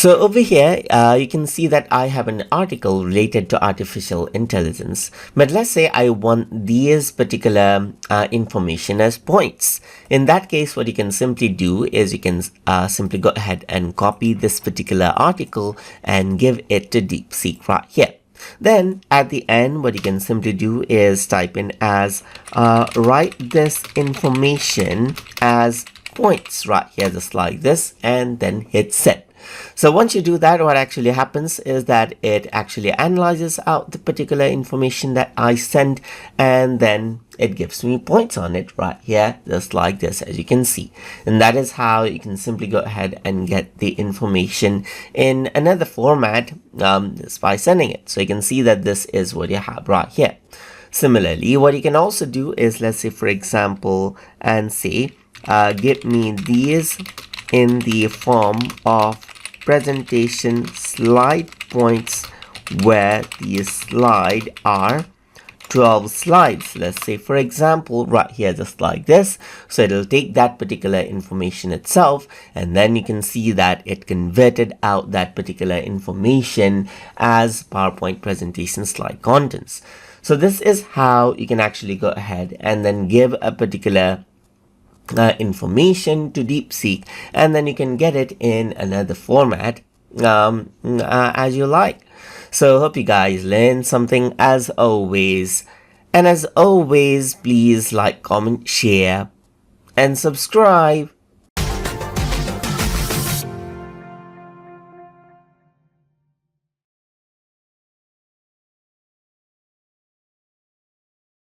So over here, you can see that I have an article related to artificial intelligence. But let's say I want these particular information as points. In that case, what you can simply do is you can simply go ahead and copy this particular article and give it to DeepSeek right here. Then at the end, what you can simply do is type in as write this information as points right here, just like this, and then hit send. So once you do that, what actually happens is that it actually analyzes out the particular information that I sent, and then it gives me points on it right here, just like this, as you can see. And that is how you can simply go ahead and get the information in another format just by sending it. So you can see that this is what you have right here. Similarly, what you can also do is, let's say for example, and say give me these in the form of presentation slide points, where the slide are 12 slides. Let's say for example right here, just like this. So it'll take that particular information itself, and then you can see that it converted out that particular information as PowerPoint presentation slide contents. So this is how you can actually go ahead and then give a particular information to DeepSeek, and then you can get it in another format as you like. So hope you guys learned something as always, and as always, please like, comment, share and subscribe.